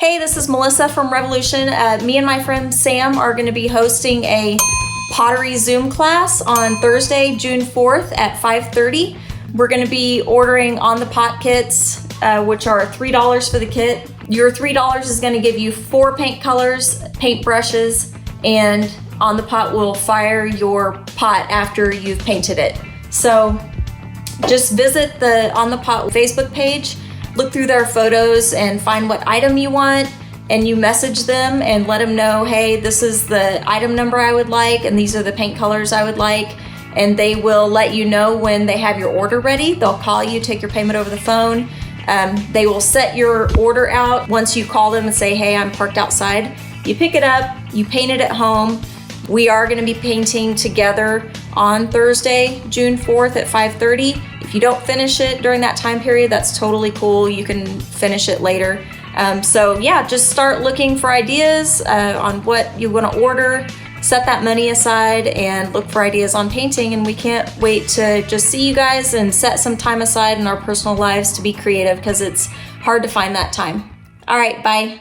Hey, this is Melissa from Revolution. Me and my friend Sam are going to be hosting a pottery Zoom class on Thursday, June 4th at 5:30. We're going to be ordering on the pot kits, which are $3 for the kit. Your $3 is going to give you 4 paint colors, paint brushes, and on the pot will fire your pot after you've painted it. So just visit the On the Pot Facebook page, look through their photos and find what item you want, and you message them and let them know, hey, this is the item number I would like and these are the paint colors I would like, and they will let you know when they have your order ready. They'll call you, take your payment over the phone. They will set your order out once you call them and say, hey, I'm parked outside. You pick it up, you paint it at home. We are going to be painting together on Thursday, June 4th at 5:30. If you don't finish it during that time period, that's totally cool. You can finish it later. So yeah, just start looking for ideas on what you want to order. Set that money aside and look for ideas on painting, and we can't wait to just see you guys and set some time aside in our personal lives to be creative, because it's hard to find that time. All right, bye.